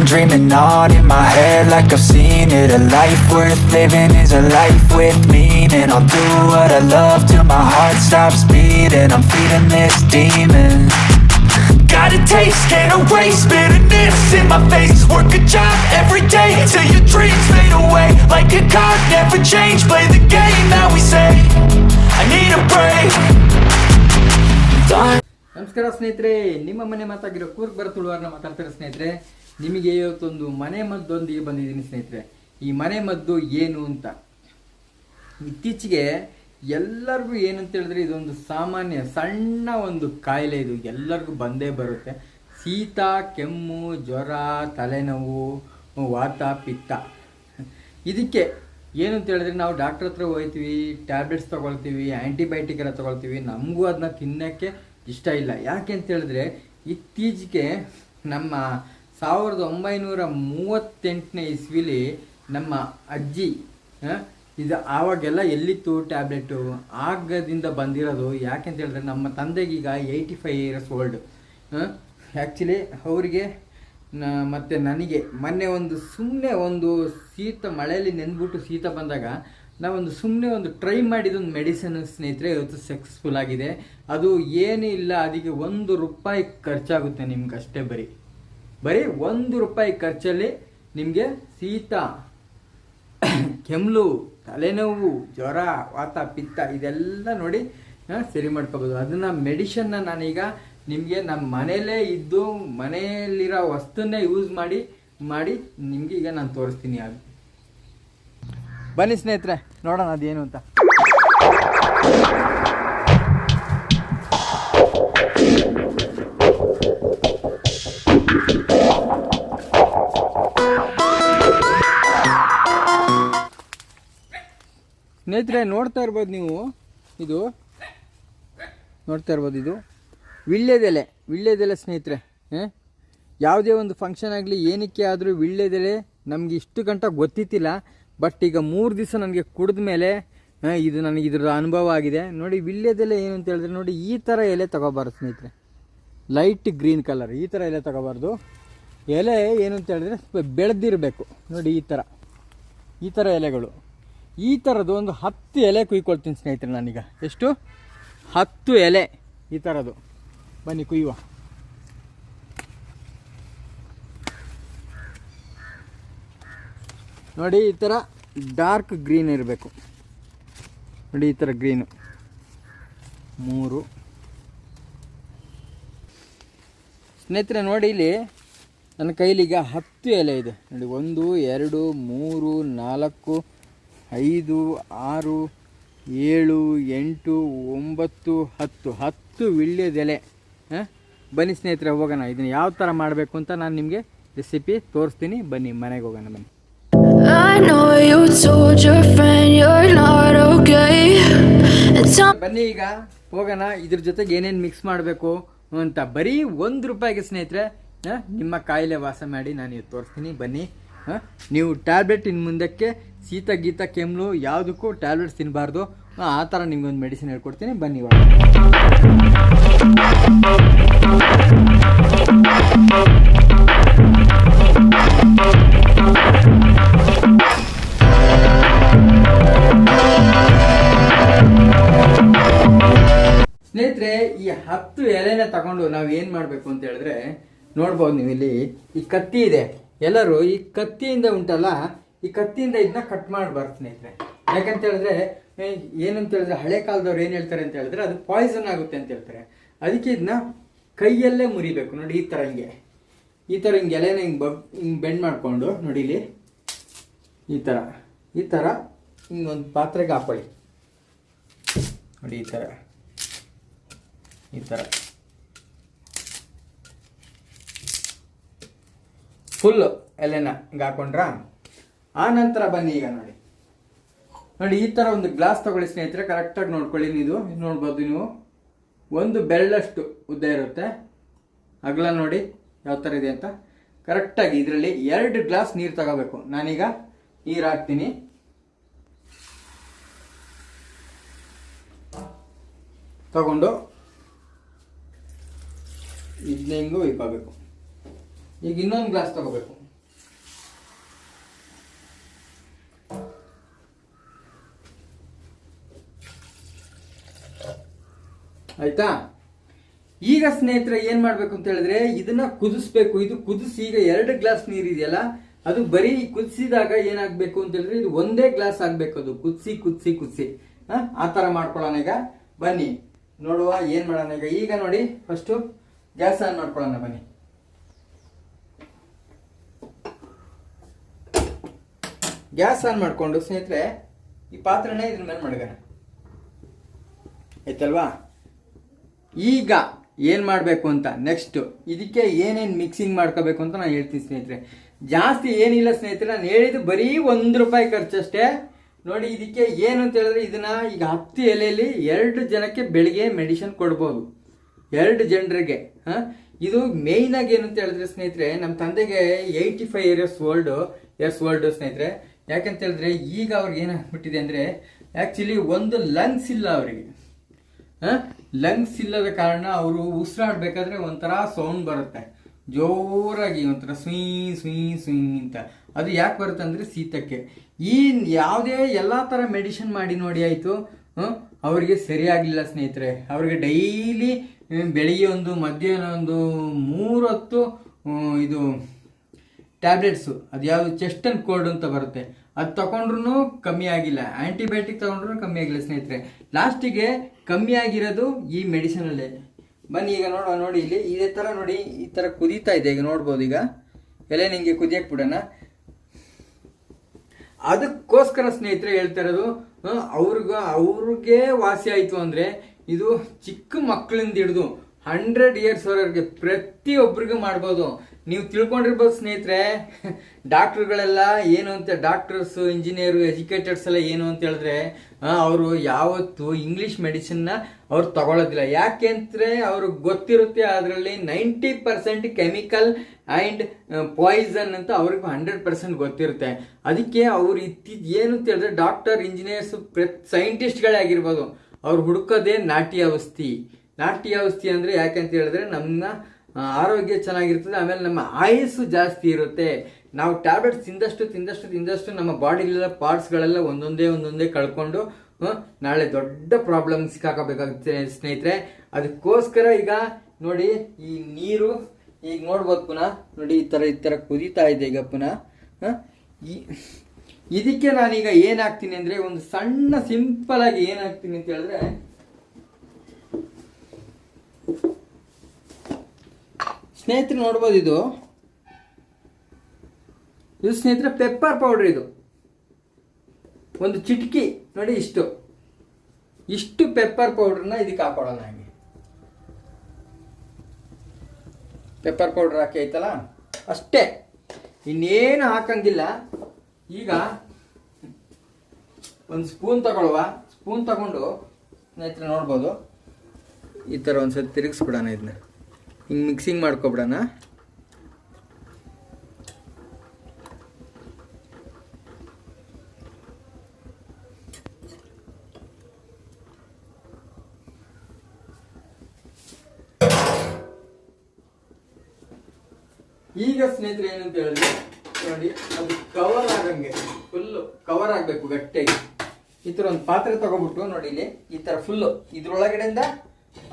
dreaming on in my head like I've seen it. A life worth living is a life with meaning. I'll do what I love till my heart stops beating. I'm feeding this demon. Got a taste, can't erase bitterness in my face. Work a job every day till your dreams fade away. Like a card, never change. Play the game that we say. I need a break. ನಮಸ್ಕಾರ ಸ್ನೇಹಿತರೆ, ನಿಮ್ಮ ಮನೆ ಮಾತಾಗಿರೋ ಕೂರ್ಗ್ ಬರ ತುಳುವಾರನ ಮಾತಾಡ್ತಾರೆ ಸ್ನೇಹಿತರೆ. ನಿಮಗೆ ಇವತ್ತೊಂದು ಮನೆ ಮದ್ದೊಂದಿಗೆ ಬಂದಿದ್ದೀನಿ ಸ್ನೇಹಿತರೆ. ಈ ಮನೆ ಮದ್ದು ಏನು ಅಂತ ಇತ್ತೀಚೆಗೆ ಎಲ್ಲರಿಗೂ ಏನಂತ ಹೇಳಿದ್ರೆ ಇದೊಂದು ಸಾಮಾನ್ಯ ಸಣ್ಣ ಒಂದು ಕಾಯಿಲೆ. ಇದು ಎಲ್ಲರಿಗೂ ಬಂದೇ ಬರುತ್ತೆ. ಶೀತ, ಕೆಮ್ಮು, ಜ್ವರ, ತಲೆನೋವು, ವಾತ, ಪಿತ್ತ. ಇದಕ್ಕೆ ಏನು ಅಂತ ಹೇಳಿದ್ರೆ ನಾವು ಡಾಕ್ಟ್ರ್ ಹತ್ರ ಹೋಗ್ತೀವಿ, ಟ್ಯಾಬ್ಲೆಟ್ಸ್ ತೊಗೊಳ್ತೀವಿ, ಆ್ಯಂಟಿಬಯೋಟಿಕ್ ಎಲ್ಲ ತೊಗೊಳ್ತೀವಿ. ನಮಗೂ ಅದನ್ನ ತಿನ್ನೋಕ್ಕೆ ಇಷ್ಟ ಇಲ್ಲ. ಯಾಕೆ ಅಂತ ಹೇಳಿದ್ರೆ ಇತ್ತೀಚೆಗೆ ನಮ್ಮ 1938ನೇ ಇಸ್ವಿಲಿ ನಮ್ಮ ಅಜ್ಜಿ ಇದು ಆವಾಗೆಲ್ಲ ಎಲ್ಲಿತ್ತು ಟ್ಯಾಬ್ಲೆಟು, ಆಗದಿಂದ ಬಂದಿರೋದು. ಯಾಕೆಂತ ಹೇಳಿದ್ರೆ ನಮ್ಮ ತಂದೆಗೀಗ 85 ಇಯರ್ಸ್ ಓಲ್ಡ್. ಆ್ಯಕ್ಚುಲಿ ಅವರಿಗೆ ಮತ್ತು ನನಗೆ ಮೊನ್ನೆ ಸುಮ್ಮನೆ ಒಂದು ಶೀತ, ಮಳೆಯಲ್ಲಿ ನೆಂದ್ಬಿಟ್ಟು ಶೀತ ಬಂದಾಗ ನಾವೊಂದು ಸುಮ್ಮನೆ ಟ್ರೈ ಮಾಡಿದೊಂದು ಮೆಡಿಸಿನ್ ಸ್ನೇಹಿತರೆ ಇವತ್ತು ಸಕ್ಸಸ್ಫುಲ್ ಆಗಿದೆ. ಅದು ಏನೂ ಇಲ್ಲ, ಅದಕ್ಕೆ ₹1 ಖರ್ಚಾಗುತ್ತೆ ನಿಮ್ಗೆ ಅಷ್ಟೇ. ಬರೀ ₹1 ಖರ್ಚಲ್ಲಿ ನಿಮಗೆ ಶೀತ, ಕೆಮ್ಮು, ತಲೆನೋವು, ಜ್ವರ, ವಾತ, ಪಿತ್ತ ಇದೆಲ್ಲ ನೋಡಿ ಸರಿ ಮಾಡ್ಕೋಬೋದು. ಅದನ್ನು ಮೆಡಿಷನ್ನ ನಾನೀಗ ನಿಮಗೆ ನಮ್ಮ ಮನೆಯಲ್ಲೇ ಇದ್ದು ಮನೆಯಲ್ಲಿರೋ ವಸ್ತುನ್ನೇ ಯೂಸ್ ಮಾಡಿ ನಿಮಗೆ ಈಗ ನಾನು ತೋರಿಸ್ತೀನಿ. ಅದು ಬನ್ನಿ ಸ್ನೇಹಿತರೆ, ನೋಡೋಣ ಅದೇನು ಅಂತ. ಸ್ನೇಹಿತರೆ ನೋಡ್ತಾ ಇರ್ಬೋದು ನೀವು, ಇದು ನೋಡ್ತಾ ಇರ್ಬೋದು, ಇದು ವಿಳ್ಯದೆಲೆ ಸ್ನೇಹಿತರೆ. ಯಾವುದೇ ಒಂದು ಫಂಕ್ಷನ್ ಆಗಲಿ ಏನಕ್ಕೆ ಆದರೂ ವಿಳ್ಯದೆಲೆ ನಮಗೆ ಇಷ್ಟು ಗಂಟ ಗೊತ್ತಿತ್ತಿಲ್ಲ. ಬಟ್ ಈಗ 3 ದಿವಸ ನನಗೆ ಕುಡಿದ ಮೇಲೆ ಇದು ನನಗೆ ಇದ್ರ ಅನುಭವ ಆಗಿದೆ. ನೋಡಿ ವಿಳ್ಯದೆಲೆ ಏನು ಅಂತ ಹೇಳಿದ್ರೆ ನೋಡಿ ಈ ಥರ ಎಲೆ ತಗೋಬಾರ್ದು ಸ್ನೇಹಿತರೆ. ಲೈಟ್ ಗ್ರೀನ್ ಕಲರ್ ಈ ಥರ ಎಲೆ ತಗೋಬಾರ್ದು. ಎಲೆ ಏನು ಅಂತ ಹೇಳಿದ್ರೆ ಬೆಳೆದಿರಬೇಕು. ನೋಡಿ ಈ ಥರ ಎಲೆಗಳು. ಈ ಥರದ್ದು ಒಂದು 10 ಎಲೆ ಕುಯ್ಕೊಳ್ತೀನಿ ಸ್ನೇಹಿತರೆ ನಾನೀಗ. ಎಷ್ಟು? 10 ಎಲೆ ಈ ಥರದ್ದು. ಬನ್ನಿ ಕುಯ್ಯುವ. ನೋಡಿ ಈ ಥರ ಡಾರ್ಕ್ ಗ್ರೀನ್ ಇರಬೇಕು. ನೋಡಿ ಈ ಥರ ಗ್ರೀನು 3 ಸ್ನೇಹಿತರೆ. ನೋಡಿ ಇಲ್ಲಿ ನನ್ನ ಕೈಲೀಗ 10 ಎಲೆ ಇದೆ. ನೋಡಿ 1 2 3 4 5 6 7 8 9 10 ವಿಳ್ಯದೆಲೆ. ಬನ್ನಿ ಸ್ನೇಹಿತರೆ ಹೋಗೋಣ. ಇದನ್ನು ಯಾವ ಥರ ಮಾಡಬೇಕು ಅಂತ ನಾನು ನಿಮಗೆ ರೆಸಿಪಿ ತೋರಿಸ್ತೀನಿ. ಬನ್ನಿ ಮನೆಗೆ ಹೋಗೋಣ. ಬನ್ನಿ. ಬನ್ನಿ ಈಗ ಹೋಗೋಣ. ಇದ್ರ ಜೊತೆಗೆ ಏನೇನು ಮಿಕ್ಸ್ ಮಾಡಬೇಕು ಅಂತ ಬರೀ ₹1 ಸ್ನೇಹಿತರೆ ನಿಮ್ಮ ಕಾಯಿಲೆ ವಾಸ ಮಾಡಿ ನಾನು ಇವತ್ತು ತೋರಿಸ್ತೀನಿ. ಬನ್ನಿ. ನೀವು ಟ್ಯಾಬ್ಲೆಟ್ ಇನ್ನು ಮುಂದಕ್ಕೆ ಶೀತ ಗೀತ ಕೆಮ್ಮು ಯಾವುದಕ್ಕೂ ಟ್ಯಾಬ್ಲೆಟ್ಸ್ ತಿನ್ನಬಾರ್ದು. ಆ ಥರ ನಿಮ್ಗೊಂದು ಮೆಡಿಸಿನ್ ಹೇಳ್ಕೊಡ್ತೀನಿ. ಬನ್ನಿ ಇವಾಗ. ಸ್ನೇಹಿತರೆ ಈ 10 ಎಲೆನ ತಗೊಂಡು ನಾವು ಏನು ಮಾಡಬೇಕು ಅಂತ ಹೇಳಿದ್ರೆ ನೋಡ್ಬೋದು ನೀವು ಇಲ್ಲಿ ಈ ಕತ್ತಿ ಇದೆ. ಎಲ್ಲರೂ ಈ ಕತ್ತಿಯಿಂದ ಉಂಟಲ್ಲ, ಈ ಕತ್ತಿಯಿಂದ ಇದನ್ನ ಕಟ್ ಮಾಡಬಾರ್ದು ಸ್ನೇಹಿತರೆ. ಯಾಕಂತ ಹೇಳಿದ್ರೆ ಏನಂತ ಹೇಳಿದ್ರೆ ಹಳೆ ಕಾಲದವ್ರು ಏನು ಹೇಳ್ತಾರೆ ಅಂತ ಹೇಳಿದ್ರೆ ಅದು ಪಾಯ್ಸನ್ ಆಗುತ್ತೆ ಅಂತ ಹೇಳ್ತಾರೆ. ಅದಕ್ಕೆ ಇದನ್ನ ಕೈಯಲ್ಲೇ ಮುರಿಬೇಕು. ನೋಡಿ ಈ ಥರ ಹಿಂಗೆ ಎಲೆನ ಹಿಂಗೆ ಬೆಂಡ್ ಮಾಡಿಕೊಂಡು ನೋಡಿ ಇಲ್ಲಿ ಈ ಥರ ಹಿಂಗೊಂದು ಪಾತ್ರೆಗೆ ಹಾಕೊಳ್ಳಿ. ನೋಡಿ ಈ ಥರ ಫುಲ್ಲು ಎಲೆನ ಹಿಂಗೆ ಹಾಕೊಂಡ್ರ. ಆ ನಂತರ ಬನ್ನಿ ಈಗ ನೋಡಿ ಈ ಥರ ಒಂದು ಗ್ಲಾಸ್ ತಗೊಳ್ಳಿ ಸ್ನೇಹಿತರೆ. ಕರೆಕ್ಟಾಗಿ ನೋಡ್ಕೊಳ್ಳಿ. ಇದು ನೋಡ್ಬೋದು ನೀವು, 1 ಬೆರಳಷ್ಟು ಉದ್ದ ಇರುತ್ತೆ. ಅಗಲ ನೋಡಿ ಯಾವ ಥರ ಇದೆ ಅಂತ. ಕರೆಕ್ಟಾಗಿ ಇದರಲ್ಲಿ 2 ಗ್ಲಾಸ್ ನೀರು ತಗೋಬೇಕು. ನಾನೀಗ ನೀರು ಹಾಕ್ತೀನಿ. ತಗೊಂಡು ಇದನ್ನ ಹಿಂಗೂ ಇಕ್ಕೋಬೇಕು. ಈಗ ಇನ್ನೊಂದು ಗ್ಲಾಸ್ ತಗೋಬೇಕು. ಆಯ್ತಾ. ಈಗ ಸ್ನೇಹಿತರೆ ಏನು ಮಾಡಬೇಕು ಅಂತ ಹೇಳಿದ್ರೆ ಇದನ್ನ ಕುದಿಸ್ಬೇಕು. ಇದು ಕುದಿಸಿ ಈಗ 2 ಗ್ಲಾಸ್ ನೀರು ಇದೆಯಲ್ಲ ಅದು ಬರೀ ಕುದಿಸಿದಾಗ ಏನಾಗಬೇಕು ಅಂತ ಹೇಳಿದ್ರೆ ಇದು ಒಂದೇ ಗ್ಲಾಸ್ ಆಗಬೇಕು. ಅದು ಕುದಿಸಿ ಕುದಿಸಿ ಕುದಿಸಿ ಆ ಥರ ಮಾಡ್ಕೊಳ್ಳೋಣ. ಈಗ ಬನ್ನಿ ನೋಡುವ ಏನು ಮಾಡೋಣ. ಈಗ ನೋಡಿ ಫಸ್ಟು ಗ್ಯಾಸ್ ಆನ್ ಮಾಡ್ಕೊಳ್ಳೋಣ. ಬನ್ನಿ, ಗ್ಯಾಸ್ ಆನ್ ಮಾಡಿಕೊಂಡು ಸ್ನೇಹಿತರೆ ಈ ಪಾತ್ರೆನ ಇದ್ರ ಮೇಲೆ ಮಡಗೋಣ, ಆಯ್ತಲ್ವಾ. ಈಗ ಏನು ಮಾಡಬೇಕು ಅಂತ ನೆಕ್ಸ್ಟ್ ಇದಕ್ಕೆ ಏನೇನು ಮಿಕ್ಸಿಂಗ್ ಮಾಡ್ಕೋಬೇಕು ಅಂತ ನಾನು ಹೇಳ್ತೀನಿ ಸ್ನೇಹಿತರೆ. ಜಾಸ್ತಿ ಏನಿಲ್ಲ ಸ್ನೇಹಿತರೆ, ನಾನು ಹೇಳಿದ್ದು ಬರೀ ₹1 ಖರ್ಚಷ್ಟೇ. ನೋಡಿ ಇದಕ್ಕೆ ಏನು ಅಂತ ಹೇಳಿದ್ರೆ ಇದನ್ನ ಈಗ 10 ಎಲೆಯಲ್ಲಿ 2 ಜನಕ್ಕೆ ಬೆಳಿಗ್ಗೆ ಮೆಡಿಸಿನ್ ಕೊಡ್ಬೋದು, 2 ಜನರಿಗೆ. ಇದು ಮೇಯ್ನ್ ಆಗಿ ಏನು ಅಂತ ಹೇಳಿದ್ರೆ ಸ್ನೇಹಿತರೆ, ನಮ್ಮ ತಂದೆಗೆ 85 ಇಯರ್ಸ್ ಓಲ್ಡ್ ಸ್ನೇಹಿತರೆ. ಯಾಕಂತ ಹೇಳಿದ್ರೆ ಈಗ ಅವ್ರಿಗೆ ಏನಾಗ್ಬಿಟ್ಟಿದೆ ಅಂದರೆ ಆ್ಯಕ್ಚುಲಿ ಒಂದು ಲಂಗ್ಸ್ ಇಲ್ಲ ಅವರಿಗೆ. ಲಂಗ್ಸ್ ಇಲ್ಲದ ಕಾರಣ ಅವರು ಉಸಿರಾಡ್ಬೇಕಾದ್ರೆ ಒಂಥರ ಸೌಂಡ್ ಬರುತ್ತೆ ಜೋರಾಗಿ, ಒಂಥರ ಸ್ವೀ ಅಂತ. ಅದು ಯಾಕೆ ಬರುತ್ತೆ ಅಂದರೆ ಶೀತಕ್ಕೆ. ಈ ಯಾವುದೇ ಎಲ್ಲ ಥರ ಮೆಡಿಸಿನ್ ಮಾಡಿ ನೋಡಿ ಆಯಿತು, ಅವರಿಗೆ ಸರಿಯಾಗಲಿಲ್ಲ ಸ್ನೇಹಿತರೆ. ಅವ್ರಿಗೆ ಡೈಲಿ ಬೆಳಿಗ್ಗೆ ಒಂದು ಮಧ್ಯಾಹ್ನ ಒಂದು 3 ಹೊತ್ತು ಇದು ಟ್ಯಾಬ್ಲೆಟ್ಸು, ಅದು ಯಾವುದು ಚೆಸ್ಟ್ ಅಂಡ್ ಕೋಲ್ಡ್ ಅಂತ ಬರುತ್ತೆ, ಅದು ತಗೊಂಡ್ರು ಕಮ್ಮಿ ಆಗಿಲ್ಲ. ಆ್ಯಂಟಿಬಯೋಟಿಕ್ ತಗೊಂಡ್ರು ಕಮ್ಮಿ ಆಗಿಲ್ಲ ಸ್ನೇಹಿತರೆ. ಲಾಸ್ಟಿಗೆ ಕಮ್ಮಿ ಆಗಿರೋದು ಈ ಮೆಡಿಸಿನಲ್ಲೇ. ಬನ್ನಿ ಈಗ ನೋಡಿ ಇಲ್ಲಿ ಇದೇ ಥರ ನೋಡಿ, ಈ ಥರ ಕುದೀತಾ ಇದೆ. ಈಗ ನೋಡ್ಬೋದು, ಈಗ ಎಲೆ ನಿಂಗೆ ಕುದಿಯಕ್ಕೆ ಬಿಡೋಣ. ಅದಕ್ಕೋಸ್ಕರ ಸ್ನೇಹಿತರೆ ಹೇಳ್ತಾ ಇರೋದು, ಅವ್ರಿಗೆ ವಾಸಿ ಆಯಿತು ಅಂದರೆ ಇದು ಚಿಕ್ಕ ಮಕ್ಕಳಿಂದ ಹಿಡಿದು 100 ಇಯರ್ಸ್ ವರೆಗೆ ಪ್ರತಿಯೊಬ್ಬರಿಗೂ ಮಾಡ್ಬೋದು. ನೀವು ತಿಳ್ಕೊಂಡಿರ್ಬೋದು ಸ್ನೇಹಿತರೆ, ಡಾಕ್ಟ್ರುಗಳೆಲ್ಲ ಏನು ಅಂತ, ಡಾಕ್ಟರ್ಸು, ಇಂಜಿನಿಯರು, ಎಜುಕೇಟರ್ಸ್ ಎಲ್ಲ ಏನು ಅಂತ ಹೇಳಿದ್ರೆ ಅವರು ಯಾವತ್ತು ಇಂಗ್ಲೀಷ್ ಮೆಡಿಸಿನ್ನ ಅವ್ರು ತಗೊಳ್ಳೋದಿಲ್ಲ. ಯಾಕೆ ಅಂದರೆ ಅವ್ರಿಗೆ ಗೊತ್ತಿರುತ್ತೆ ಅದರಲ್ಲಿ 90% ಕೆಮಿಕಲ್ ಆ್ಯಂಡ್ ಪಾಯ್ಸನ್ ಅಂತ ಅವ್ರಿಗೆ 100% ಗೊತ್ತಿರುತ್ತೆ. ಅದಕ್ಕೆ ಅವ್ರು ಏನು ಅಂತ ಹೇಳಿದ್ರೆ ಡಾಕ್ಟರ್, ಇಂಜಿನಿಯರ್ಸು, ಸೈಂಟಿಸ್ಟ್ಗಳೇ ಆಗಿರ್ಬೋದು, ಅವ್ರು ಹುಡುಕೋದೇ ನಾಟಿ ಔಷಧಿ. ನಾಟಿ ಔಷಧಿ ಅಂದರೆ ಯಾಕೆಂತ ಹೇಳಿದ್ರೆ ನಮ್ಮ ಆರೋಗ್ಯ ಚೆನ್ನಾಗಿರ್ತದೆ, ಆಮೇಲೆ ನಮ್ಮ ಆಯುಸ್ಸು ಜಾಸ್ತಿ ಇರುತ್ತೆ. ನಾವು ಟ್ಯಾಬ್ಲೆಟ್ಸ್ ತಿಂದಷ್ಟು ನಮ್ಮ ಬಾಡಿಲಿರೋ ಪಾರ್ಟ್ಸ್ಗಳೆಲ್ಲ ಒಂದೊಂದೇ ಕಳ್ಕೊಂಡು ನಾಳೆ ದೊಡ್ಡ ಪ್ರಾಬ್ಲಮ್ ಸಿಕ್ಕಾಕಬೇಕಾಗುತ್ತೆ ಸ್ನೇಹಿತರೆ. ಅದಕ್ಕೋಸ್ಕರ ಈಗ ನೋಡಿ ಈ ನೀರು ಈಗ ನೋಡ್ಬೋದು, ಪುನಃ ನೋಡಿ ಈ ಥರ ಕುದೀತಾ ಇದೆ ಈಗ ಪುನಃ. ಇದಕ್ಕೆ ನಾನೀಗ ಏನಾಗ್ತೀನಿ ಅಂದರೆ ಒಂದು ಸಣ್ಣ ಸಿಂಪಲ್ ಆಗಿ ಏನಾಗ್ತೀನಿ ಅಂತ ಹೇಳಿದ್ರೆ, ಸ್ನೇಹಿತರೆ ನೋಡ್ಬೋದು, ಇದು ಸ್ನೇಹಿತರೆ ಪೆಪ್ಪರ್ ಪೌಡರ್. ಇದು ಒಂದು ಚಿಟಕಿ ನೋಡಿ, ಇಷ್ಟು ಪೆಪ್ಪರ್ ಪೌಡರ್ನ ಇದಕ್ಕೆ ಹಾಕೊಳ್ಳೋಣ. ಹಾಗೆ ಪೆಪ್ಪರ್ ಪೌಡರ್ ಹಾಕಿ ಆಯ್ತಲ್ಲ, ಅಷ್ಟೇ, ಇನ್ನೇನು ಹಾಕಂಗಿಲ್ಲ. ಈಗ ಒಂದು ಸ್ಪೂನ್ ತಗೊಂಡು ಸ್ನೇಹಿತರೆ ನೋಡ್ಬೋದು, ಈ ಥರ ಒಂದ್ಸತಿ ತಿರುಗಿಸ್ಬಿಡೋಣ. ಇದನ್ನ ಹಿಂಗೆ ಮಿಕ್ಸಿಂಗ್ ಮಾಡ್ಕೊಬಿಡೋಣ. ಈಗ ಸ್ನೇಹಿತರೆ ಏನಂತ ಹೇಳಿದ್ರೆ ನೋಡಿ, ಅದು ಕವರ್ ಆಗಂಗೆ ಫುಲ್ಲು ಕವರ್ ಆಗಬೇಕು ಗಟ್ಟಿಯಾಗಿ. ಈ ಥರ ಒಂದು ಪಾತ್ರೆ ತಗೊಬಿಟ್ಟು ನೋಡಿ, ಇಲ್ಲಿ ಈ ಥರ ಫುಲ್ಲು ಇದ್ರೊಳಗಡೆಯಿಂದ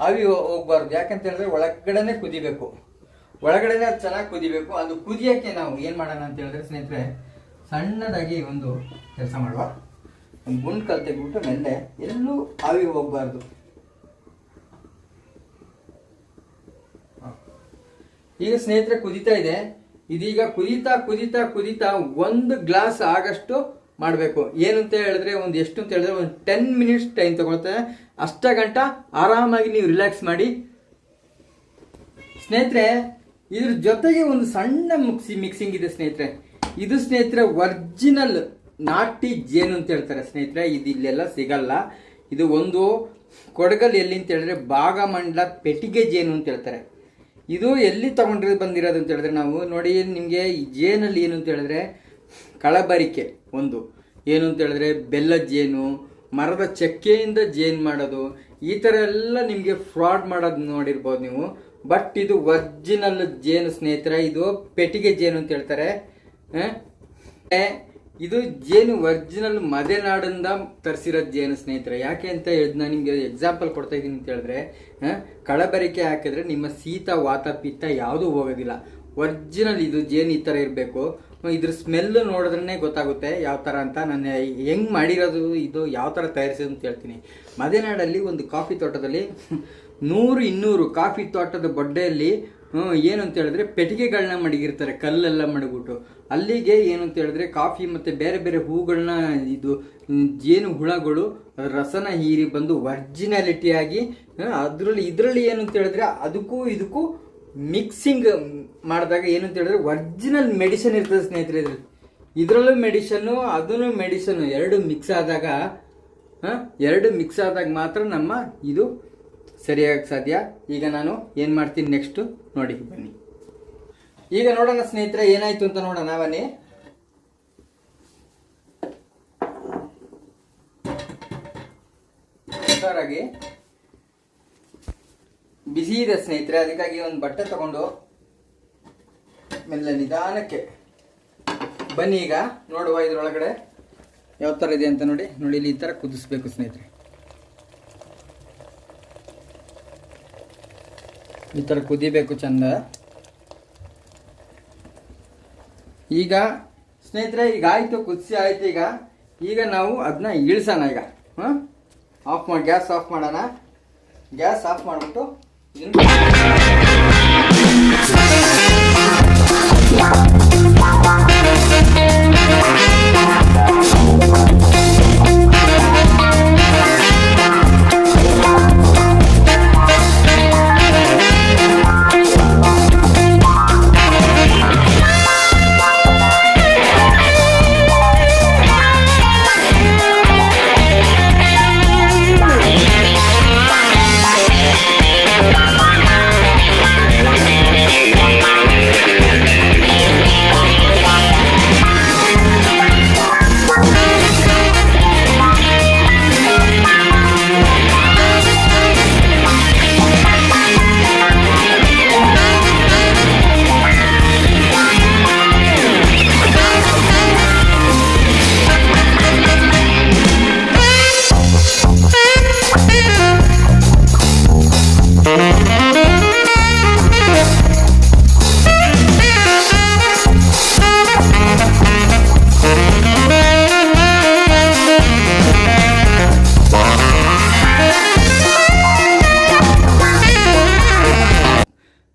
ಆವಿ ಹೋಗ್ಬಾರ್ದು. ಯಾಕಂತ ಹೇಳಿದ್ರೆ ಒಳಗಡೆನೆ ಕುದಿಬೇಕು, ಒಳಗಡೆನೆ ಅದು ಚೆನ್ನಾಗಿ ಕುದಿಬೇಕು. ಅದು ಕುದಿಯೋಕ್ಕೆ ನಾವು ಏನು ಮಾಡೋಣ ಅಂತ ಹೇಳಿದ್ರೆ ಸ್ನೇಹಿತರೆ, ಸಣ್ಣದಾಗಿ ಒಂದು ಕೆಲಸ ಮಾಡುವ, ಒಂದು ಗುಂಡು ಕಲ್ ತೆಗೆದ್ಬಿಟ್ಟು ಮೆಲ್ಲೆ, ಎಲ್ಲೂ ಆವಿ ಹೋಗ್ಬಾರ್ದು. ಈಗ ಸ್ನೇಹಿತರೆ ಕುದೀತಾ ಇದೆ. ಇದೀಗ ಕುದೀತಾ 1 ಗ್ಲಾಸ್ ಆಗಷ್ಟು ಮಾಡಬೇಕು. ಏನಂತ ಹೇಳಿದ್ರೆ ಒಂದು ಎಷ್ಟು ಅಂತ ಹೇಳಿದ್ರೆ ಒಂದು 10 ಮಿನಿಟ್ಸ್ ಟೈಮ್ ತಗೊಳ್ತದೆ. ಅಷ್ಟ ಗಂಟ ಆರಾಮಾಗಿ ನೀವು ರಿಲ್ಯಾಕ್ಸ್ ಮಾಡಿ ಸ್ನೇಹಿತರೆ. ಇದ್ರ ಜೊತೆಗೆ ಒಂದು ಸಣ್ಣ ಮಿಕ್ಸಿಂಗ್ ಇದೆ ಸ್ನೇಹಿತರೆ. ಇದು ಸ್ನೇಹಿತರೆ ಒರಿಜಿನಲ್ ನಾಟಿ ಜೇನು ಅಂತ ಹೇಳ್ತಾರೆ ಸ್ನೇಹಿತರೆ. ಇದು ಇಲ್ಲೆಲ್ಲ ಸಿಗಲ್ಲ. ಇದು ಒಂದು ಕೊಡಗಲ್ ಎಲ್ಲಿ ಅಂತ ಹೇಳಿದ್ರೆ ಭಾಗಮಂಡಲ ಪೆಟ್ಟಿಗೆ ಜೇನು ಅಂತ ಹೇಳ್ತಾರೆ. ಇದು ಎಲ್ಲಿ ಬಂದಿರೋದು ಅಂತ ಹೇಳಿದ್ರೆ, ನಾವು ನೋಡಿ ನಿಮಗೆ ಈ ಜೇನಲ್ಲಿ ಏನು ಅಂತ ಹೇಳಿದ್ರೆ ಕಳಬರಿಕೆ ಒಂದು, ಏನು ಅಂತ ಹೇಳಿದ್ರೆ ಬೆಲ್ಲದ ಜೇನು, ಮರದ ಚಕ್ಕೆಯಿಂದ ಜೇನು ಮಾಡೋದು, ಈ ಥರ ಎಲ್ಲ ನಿಮಗೆ ಫ್ರಾಡ್ ಮಾಡೋದು ನೋಡಿರ್ಬೋದು ನೀವು. ಬಟ್ ಇದು ಒರಿಜಿನಲ್ ಜೇನು ಸ್ನೇಹಿತರೆ. ಇದು ಪೆಟ್ಟಿಗೆ ಜೇನು ಅಂತ ಹೇಳ್ತಾರೆ. ಇದು ಜೇನು ಒರಿಜಿನಲ್ ಮಲೆನಾಡಿಂದ ತರಿಸಿರೋದು ಜೇನು ಸ್ನೇಹಿತರೆ. ಯಾಕೆ ಅಂತ ಹೇಳಿದ್ ನಾನು ನಿಮಗೆ ಎಕ್ಸಾಂಪಲ್ ಕೊಡ್ತಾ ಇದ್ದೀನಿ ಅಂತ ಹೇಳಿದ್ರೆ, ಕಳಬರಿಕೆ ಹಾಕಿದ್ರೆ ನಿಮ್ಮ ಶೀತ ವಾತ ಪಿತ್ತ ಯಾವುದೂ ಹೋಗೋದಿಲ್ಲ. ಒರಿಜಿನಲ್ ಇದು ಜೇನು ಈ ಥರ ಇರಬೇಕು. ಇದ್ರ ಸ್ಮೆಲ್ ನೋಡಿದ್ರೇ ಗೊತ್ತಾಗುತ್ತೆ ಯಾವ ಥರ ಅಂತ. ನಾನು ಹೆಂಗೆ ಮಾಡಿರೋದು ಇದು ಯಾವ ಥರ ತಯಾರಿಸೋದು ಅಂತ ಹೇಳ್ತೀನಿ. ಮಲೆನಾಡಲ್ಲಿ ಒಂದು ಕಾಫಿ ತೋಟದಲ್ಲಿ 100-200 ಕಾಫಿ ತೋಟದ ಬೊಡ್ಡೆಯಲ್ಲಿ ಏನು ಅಂತ ಹೇಳಿದ್ರೆ ಪೆಟ್ಟಿಗೆಗಳನ್ನ ಮಡಗಿರ್ತಾರೆ, ಕಲ್ಲೆಲ್ಲ ಮಡಗ್ಬಿಟ್ಟು. ಅಲ್ಲಿಗೆ ಏನು ಅಂತ ಹೇಳಿದ್ರೆ ಕಾಫಿ ಮತ್ತು ಬೇರೆ ಬೇರೆ ಹೂಗಳನ್ನ ಇದು ಜೇನು ಹುಳಗಳು ರಸನ ಹೀರಿ ಬಂದು ಒರಿಜಿನಾಲಿಟಿಯಾಗಿ ಇದರಲ್ಲಿ ಏನು ಅಂತ ಹೇಳಿದ್ರೆ ಅದಕ್ಕೂ ಇದಕ್ಕೂ ಮಿಕ್ಸಿಂಗ್ ಮಾಡಿದಾಗ ಏನು ಅಂತ ಹೇಳಿದ್ರೆ ಒರಿಜಿನಲ್ ಮೆಡಿಸನ್ ಇರ್ತದೆ ಸ್ನೇಹಿತರೆ. ಇದರಲ್ಲೂ ಮೆಡಿಸನ್ನು ಅದನ್ನು ಮೆಡಿಸನ್ನು ಎರಡು ಮಿಕ್ಸ್ ಆದಾಗ ಮಾತ್ರ ನಮ್ಮ ಇದು ಸರಿಯಾಗಿ ಸಾಧ್ಯ. ಈಗ ನಾನು ಏನು ಮಾಡ್ತೀನಿ ನೆಕ್ಸ್ಟ್ ನೋಡಿ ಬನ್ನಿ. ಈಗ ನೋಡೋಣ ಸ್ನೇಹಿತರೆ ಏನಾಯ್ತು ಅಂತ ನೋಡೋಣ. ಬನ್ನಿ. ಹುಷಾರಾಗಿ ಬಿಸಿ ಇದೆ ಸ್ನೇಹಿತರೆ, ಅದಕ್ಕಾಗಿ ಒಂದು ಬಟ್ಟೆ ತಗೊಂಡು ಮೆಲ್ಲ ನಿಧಾನಕ್ಕೆ ಬನ್ನಿ. ಈಗ ನೋಡುವ ಇದ್ರೊಳಗಡೆ ಯಾವ ಥರ ಇದೆ ಅಂತ ನೋಡಿ. ಇಲ್ಲಿ ಈ ಥರ ಕುದಿಸ್ಬೇಕು ಸ್ನೇಹಿತರೆ. ಈ ಥರ ಕುದಿಬೇಕು ಚಂದ. ಈಗ ಸ್ನೇಹಿತರೆ ಈಗ ಆಯಿತು, ಕುದಿಸಿ ಆಯಿತು. ಈಗ ನಾವು ಅದನ್ನ ಇಳಿಸೋಣ. ಈಗ ಆಫ್ ಮಾಡಿ ಗ್ಯಾಸ್ ಆಫ್ ಮಾಡೋಣ. ಗ್ಯಾಸ್ ಆಫ್ ಮಾಡಿಬಿಟ್ಟು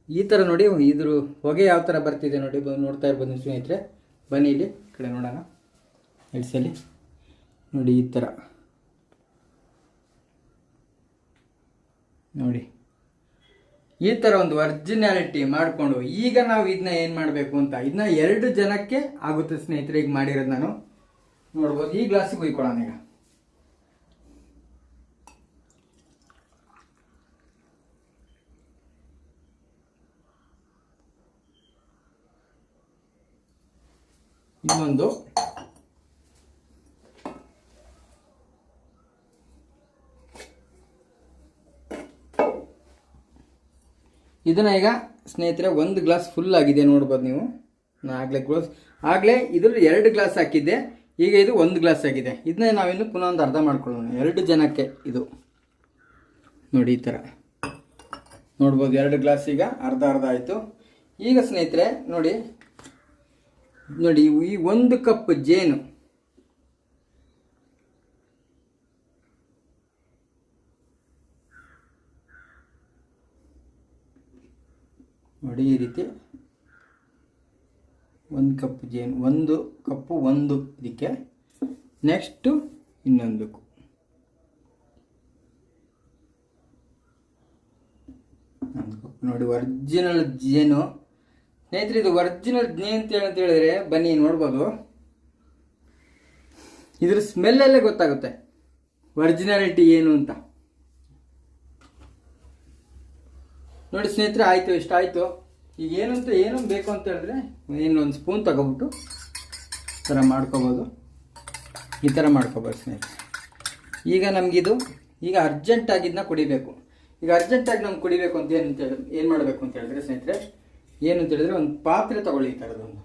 ಈ ಥರ ನೋಡಿ. ಇದ್ರ ಹೊಗೆ ಯಾವ ಥರ ಬರ್ತಿದೆ ನೋಡಿ, ನೋಡ್ತಾ ಇರ್ಬೋದು ಸ್ನೇಹಿತರೆ. ಬನ್ನಿ ಇಲ್ಲಿ ಕಡೆ ನೋಡೋಣ. ಇಡ್ಸಲಿ ನೋಡಿ ಈ ಥರ ನೋಡಿ. ಈ ಥರ ಒಂದು ಒರಿಜಿನಾಲಿಟಿ ಮಾಡಿಕೊಂಡು ಈಗ ನಾವು ಇದನ್ನ ಏನು ಮಾಡಬೇಕು ಅಂತ, ಇದನ್ನ 2 ಜನಕ್ಕೆ ಆಗುತ್ತೆ ಸ್ನೇಹಿತರೆ. ಈಗ ಮಾಡಿರೋದು ನಾನು ನೋಡ್ಬೋದು. ಈ ಗ್ಲಾಸಿಗೆ ಹುಯ್ಕೊಳ್ಳೋಣ. ಈಗ ಇನ್ನೊಂದು ಇದನ್ನ ಈಗ ಸ್ನೇಹಿತರೆ 1 ಗ್ಲಾಸ್ ಫುಲ್ ಆಗಿದೆ ನೋಡ್ಬೋದು ನೀವು. ಆಗಲೇ ಇದ್ರ 2 ಗ್ಲಾಸ್ ಹಾಕಿದ್ದೆ, ಈಗ ಇದು 1 ಗ್ಲಾಸ್ ಆಗಿದೆ. ಇದನ್ನ ನಾವಿನ್ನು ಪುನಃ ಒಂದು ಅರ್ಧ ಮಾಡ್ಕೊಳ್ಳೋಣ 2 ಜನಕ್ಕೆ. ಇದು ನೋಡಿ ಈ ಥರ ನೋಡ್ಬೋದು. 2 ಗ್ಲಾಸ್ ಈಗ ಅರ್ಧ ಆಯಿತು. ಈಗ ಸ್ನೇಹಿತರೆ ನೋಡಿ ಈ 1 ಕಪ್ ಜೇನು ನೋಡಿ ಈ ರೀತಿ 1 ಕಪ್ ಜೇನು, 1 ಕಪ್ಪು 1 ಇದಕ್ಕೆ. ನೆಕ್ಸ್ಟು ಇನ್ನೊಂದು ನೋಡಿ ಒರಿಜಿನಲ್ ಜೇನು ಸ್ನೇಹಿತರೆ. ಇದು ಒರಿಜಿನಲ್ ಜೇನು ಅಂತ ಹೇಳಿದ್ರೆ ಬನ್ನಿ ನೋಡ್ಬೋದು. ಇದ್ರ ಸ್ಮೆಲ್ಲಲ್ಲೇ ಗೊತ್ತಾಗುತ್ತೆ ಒರಿಜಿನಾಲಿಟಿ ಏನು ಅಂತ. ನೋಡಿ ಸ್ನೇಹಿತರೆ ಆಯಿತು, ಇಷ್ಟ ಆಯಿತು. ಈಗ ಏನು ಬೇಕು ಅಂತ ಹೇಳಿದ್ರೆ ಇನ್ನೊಂದು ಸ್ಪೂನ್ ತಗೊಬಿಟ್ಟು ಈ ಥರ ಮಾಡ್ಕೋಬೋದು. ಈ ಥರ ಮಾಡ್ಕೋಬೋದು ಸ್ನೇಹಿತರೆ. ಈಗ ನಮಗಿದು ಈಗ ಅರ್ಜೆಂಟಾಗಿದ್ದನ್ನ ಕುಡಿಬೇಕು. ಈಗ ಅರ್ಜೆಂಟಾಗಿ ನಮ್ಗೆ ಕುಡಿಬೇಕು ಅಂತ ಏನು ಮಾಡಬೇಕು ಅಂತ ಹೇಳಿದ್ರೆ ಸ್ನೇಹಿತರೆ, ಏನು ಅಂತ ಹೇಳಿದ್ರೆ ಒಂದು ಪಾತ್ರೆ ತಗೊಳ್ಳಿ. ಈ ಥರದೊಂದು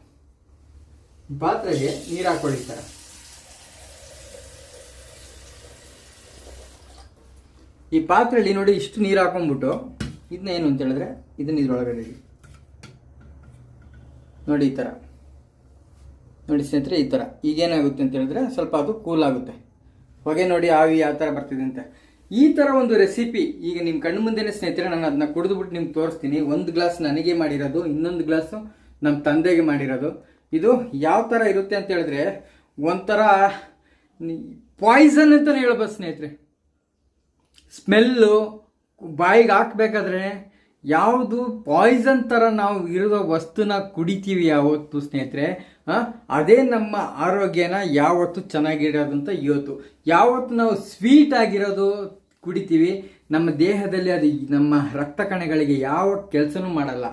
ಪಾತ್ರೆಗೆ ನೀರು ಹಾಕೊಳ್ಳಿ ಈ ಥರ. ಈ ಪಾತ್ರೆಯಲ್ಲಿ ನೋಡಿ ಇಷ್ಟು ನೀರು ಹಾಕೊಂಡ್ಬಿಟ್ಟು ಇದನ್ನ ಏನು ಅಂತ ಹೇಳಿದ್ರೆ ಇದನ್ನ ಇದ್ರೊಳಗಡೆ ಇಡಿ. ನೋಡಿ ಈ ಥರ ನೋಡಿ ಸ್ನೇಹಿತರೆ, ಈ ಥರ ಈಗೇನಾಗುತ್ತೆ ಅಂತ ಹೇಳಿದ್ರೆ ಸ್ವಲ್ಪ ಅದು ಕೂಲ್ ಆಗುತ್ತೆ. ಹೊಗೆ ನೋಡಿ ಆವಿ ಯಾವ ಥರ ಬರ್ತಿದೆ ಅಂತ. ಈ ಥರ ಒಂದು ರೆಸಿಪಿ ಈಗ ನಿಮ್ಮ ಕಣ್ಣು ಮುಂದೆನೇ ಸ್ನೇಹಿತರೆ ನಾನು ಅದನ್ನ ಕುಡಿದ್ಬಿಟ್ಟು ನಿಮ್ಗೆ ತೋರಿಸ್ತೀನಿ. ಒಂದು ಗ್ಲಾಸ್ ನನಗೆ ಮಾಡಿರೋದು, ಇನ್ನೊಂದು ಗ್ಲಾಸು ನಮ್ಮ ತಂದೆಗೆ ಮಾಡಿರೋದು. ಇದು ಯಾವ ಥರ ಇರುತ್ತೆ ಅಂತ ಹೇಳಿದ್ರೆ ಒಂಥರ ಪಾಯ್ಸನ್ ಅಂತಲೇ ಹೇಳ್ಬೋದು ಸ್ನೇಹಿತರೆ. ಸ್ಮೆಲ್ಲು ಬಾಯಿಗೆ ಹಾಕ್ಬೇಕಾದ್ರೆ ಯಾವುದು ಪಾಯ್ಸನ್ ಥರ ನಾವು ಇರೋ ವಸ್ತುನ ಕುಡಿತೀವಿ ಯಾವತ್ತು ಸ್ನೇಹಿತರೆ, ಅದೇ ನಮ್ಮ ಆರೋಗ್ಯನ ಯಾವತ್ತು ಚೆನ್ನಾಗಿರೋದು ಅಂತ ಇವತ್ತು. ಯಾವತ್ತು ನಾವು ಸ್ವೀಟ್ ಆಗಿರೋದು ಕುಡಿತೀವಿ ನಮ್ಮ ದೇಹದಲ್ಲಿ ಅದು ನಮ್ಮ ರಕ್ತ ಕಣಗಳಿಗೆ ಯಾವ ಕೆಲಸನೂ ಮಾಡಲ್ಲ.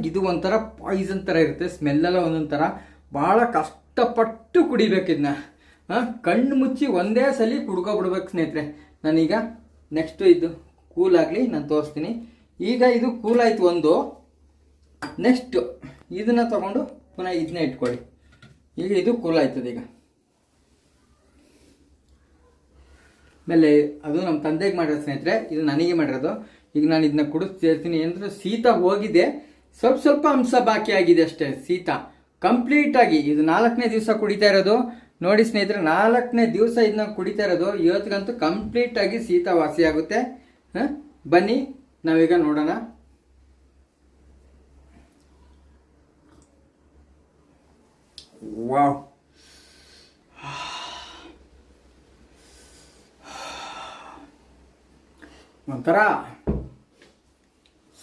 ಇದು ಒಂಥರ ಪಾಯ್ಸನ್ ಥರ ಇರುತ್ತೆ. ಸ್ಮೆಲ್ಲೆಲ್ಲ ಒಂದೊಂದು ಥರ. ಭಾಳ ಕಷ್ಟಪಟ್ಟು ಕುಡಿಬೇಕು ಇದನ್ನ. ಕಣ್ಣು ಮುಚ್ಚಿ ಒಂದೇ ಸಲ ಕುಡ್ಕೊಬಿಡ್ಬೇಕು ಸ್ನೇಹಿತರೆ. ನಾನೀಗ ನೆಕ್ಸ್ಟು ಇದು ಕೂಲ್ ಆಗಲಿ ನಾನು ತೋರಿಸ್ತೀನಿ. ಈಗ ಇದು ಕೂಲ್ ಆಯಿತು ಒಂದು. ನೆಕ್ಸ್ಟ್ ಇದನ್ನು ತಗೊಂಡು ಪುನಃ ಇದನ್ನ ಇಟ್ಕೊಳ್ಳಿ. ಈಗ ಇದು ಕೂಲ್ ಆಯ್ತದೆ. ಈಗ ಆಮೇಲೆ ಅದು ನಮ್ಮ ತಂದೆಗೆ ಮಾಡಿರೋದು ಸ್ನೇಹಿತರೆ, ಇದು ನನಗೆ ಮಾಡಿರೋದು. ಈಗ ನಾನು ಇದನ್ನ ಕುಡಿಸ್ತಿರ್ತೀನಿ. ಏನಂದ್ರೆ ಶೀತ ಹೋಗಿದೆ, ಸ್ವಲ್ಪ ಅಂಶ ಬಾಕಿ ಆಗಿದೆ ಅಷ್ಟೇ. ಶೀತ ಕಂಪ್ಲೀಟ್ ಆಗಿ ಇದು 4ನೇ ದಿವಸ ಕುಡಿತಾ ಇರೋದು. ನೋಡಿ ಸ್ನೇಹಿತರೆ, 4ನೇ ದಿವಸ ಇದನ್ನ ಕುಡಿತಾ ಇರೋದು. ಇವತ್ತಿಗಂತೂ ಕಂಪ್ಲೀಟ್ ಆಗಿ ಶೀತ ವಾಸಿ ಆಗುತ್ತೆ. ಬನ್ನಿ ನಾವೀಗ ನೋಡೋಣ. ವಾವ್, ಒಂಥರ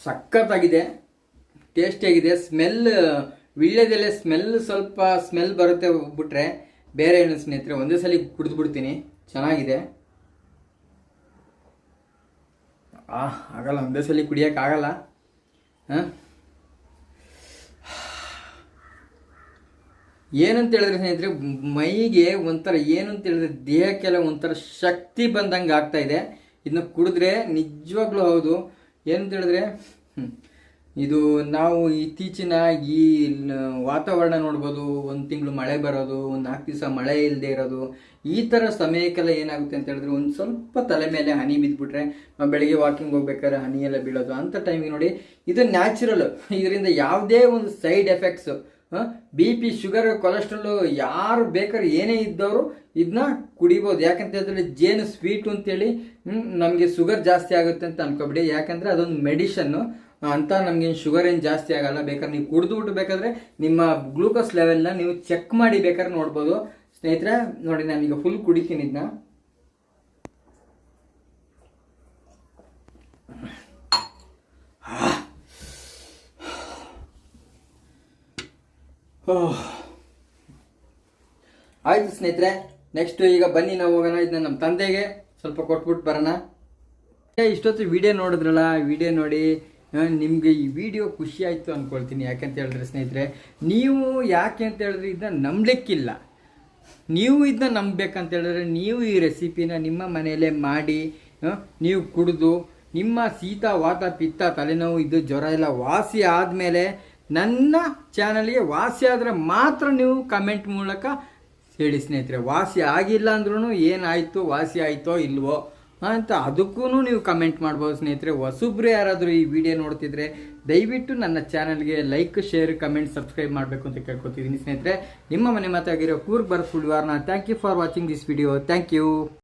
ಸಖತ್ತಾಗಿದೆ, ಟೇಸ್ಟಿಯಾಗಿದೆ. ಸ್ಮೆಲ್ ವೀಳ್ಯದೆಲೆ ಸ್ಮೆಲ್ ಸ್ವಲ್ಪ ಸ್ಮೆಲ್ ಬರುತ್ತೆ ಬಿಟ್ರೆ ಬೇರೆ ಏನು ಸ್ನೇಹಿತರೆ. ಒಂದೇ ಸಲ ಕುಡಿದು ಬಿಡ್ತೀನಿ. ಚೆನ್ನಾಗಿದೆ. ಆಗಲ್ಲ, ಒಂದೇ ಸಲ ಕುಡಿಯೋಕ್ಕಾಗಲ್ಲ. ಏನಂತ ಹೇಳಿದ್ರೆ ಸ್ನೇಹಿತರೆ, ಮೈಗೆ ಒಂಥರ ಏನಂತ ಹೇಳಿದ್ರೆ ದೇಹಕ್ಕೆಲ್ಲ ಒಂಥರ ಶಕ್ತಿ ಬಂದಂಗೆ ಆಗ್ತಾ ಇದೆ ಇದನ್ನ ಕುಡಿದ್ರೆ. ನಿಜವಾಗ್ಲೂ ಹೌದು. ಏನಂತ ಹೇಳಿದ್ರೆ ಇದು ನಾವು ಇತ್ತೀಚಿನ ಈ ವಾತಾವರಣ ನೋಡ್ಬೋದು. 1 ತಿಂಗಳು ಮಳೆ ಬರೋದು, 4 ದಿವಸ ಮಳೆ ಇಲ್ಲದೆ ಇರೋದು, ಈ ಥರ ಸಮಯಕ್ಕೆಲ್ಲ ಏನಾಗುತ್ತೆ ಅಂತ ಹೇಳಿದ್ರೆ ಒಂದು ಸ್ವಲ್ಪ ತಲೆ ಮೇಲೆ ಹನಿ ಬಿದ್ದುಬಿಟ್ರೆ, ಬೆಳಿಗ್ಗೆ ವಾಕಿಂಗ್ ಹೋಗ್ಬೇಕಾದ್ರೆ ಹನಿ ಎಲ್ಲ ಬೀಳೋದು ಅಂಥ ಟೈಮಿಗೆ ನೋಡಿ ಇದು ನ್ಯಾಚುರಲ್. ಇದರಿಂದ ಯಾವುದೇ ಒಂದು side effects BP, sugar, cholesterol ಯಾರು ಬೇಕಾದ್ರೆ ಏನೇ ಇದ್ದವರು ಇದನ್ನ ಕುಡಿಬೋದು. ಯಾಕಂತ ಹೇಳಿದ್ರೆ ಜೇನು ಸ್ವೀಟು ಅಂತೇಳಿ ನಮಗೆ ಶುಗರ್ ಜಾಸ್ತಿ ಆಗುತ್ತೆ ಅಂತ ಅನ್ಕೋಬಿಡಿ. ಯಾಕಂದರೆ ಅದೊಂದು ಮೆಡಿಷನ್ನು ಅಂತ ನಮಗೆ ಶುಗರ್ ಏನು ಜಾಸ್ತಿ ಆಗಲ್ಲ. ಬೇಕಾದ್ರೆ ನೀವು ಕುಡಿದ್ಬಿಟ್ಟು ಬೇಕಾದರೆ ನಿಮ್ಮ ಗ್ಲೂಕೋಸ್ ಲೆವೆಲ್ನ ನೀವು ಚೆಕ್ ಮಾಡಿ ಬೇಕಾದ್ರೆ ನೋಡ್ಬೋದು ಸ್ನೇಹಿತರೆ. ನೋಡಿ ನಾನೀಗ ಫುಲ್ ಕುಡಿತೀನಿ ಇದನ್ನ. ಆಯ್ತು ಸ್ನೇಹಿತರೆ, ನೆಕ್ಸ್ಟ್ ಈಗ ಬನ್ನಿ ನಾವು ಹೋಗೋಣ. ಇದನ್ನ ನಮ್ಮ ತಂದೆಗೆ ಸ್ವಲ್ಪ ಕೊಟ್ಬಿಟ್ಟು ಬರೋಣ. ಇಷ್ಟೊತ್ತು ವಿಡಿಯೋ ನೋಡಿದ್ರಲ್ಲ, ವಿಡಿಯೋ ನೋಡಿ ನಿಮಗೆ ಈ ವಿಡಿಯೋ ಖುಷಿ ಆಯಿತು ಅಂದ್ಕೊಳ್ತೀನಿ. ಯಾಕಂತ ಹೇಳಿದ್ರೆ ಸ್ನೇಹಿತರೆ, ನೀವು ಯಾಕೆ ಅಂತ ಹೇಳಿದ್ರೆ ಇದನ್ನ ನಂಬಲಿಕ್ಕಿಲ್ಲ. ನೀವು ಇದನ್ನ ನಂಬಬೇಕಂತ ಹೇಳಿದ್ರೆ ನೀವು ಈ ರೆಸಿಪಿನ ನಿಮ್ಮ ಮನೆಯಲ್ಲೇ ಮಾಡಿ ನೀವು ಕುಡಿದು ನಿಮ್ಮ ಶೀತ, ವಾತ, ಪಿತ್ತ, ತಲೆನೋವು, ಇದು ಜ್ವರ ಎಲ್ಲ ವಾಸಿ ಆದಮೇಲೆ ನನ್ನ ಚಾನಲ್ಗೆ ವಾಸಿ ಆದರೆ ಮಾತ್ರ ನೀವು ಕಮೆಂಟ್ ಮೂಲಕ ಹೇಳಿ ಸ್ನೇಹಿತರೆ. ವಾಸಿ ಆಗಿಲ್ಲ ಅಂದ್ರೂ ಏನಾಯಿತು, ವಾಸಿ ಆಯಿತೋ ಇಲ್ವೋ ಅಂತ ಅದಕ್ಕೂ ನೀವು ಕಮೆಂಟ್ ಮಾಡ್ಬೋದು ಸ್ನೇಹಿತರೆ. ಹೊಸಬ್ರು ಯಾರಾದರೂ ಈ ವಿಡಿಯೋ ನೋಡ್ತಿದ್ರೆ ದಯವಿಟ್ಟು ನನ್ನ ಚಾನಲ್ಗೆ ಲೈಕ್, ಶೇರ್, ಕಮೆಂಟ್, ಸಬ್ಸ್ಕ್ರೈಬ್ ಮಾಡಬೇಕು ಅಂತ ಕೇಳ್ಕೊತಿದ್ದೀನಿ ಸ್ನೇಹಿತರೆ. ನಿಮ್ಮ ಮನೆ ಮಾತಾಗಿರೋ ಕೂರ್ಗ್ ಬರ್ಫುಡ್ವಾರ್ನ. Thank you for watching this video. Thank you.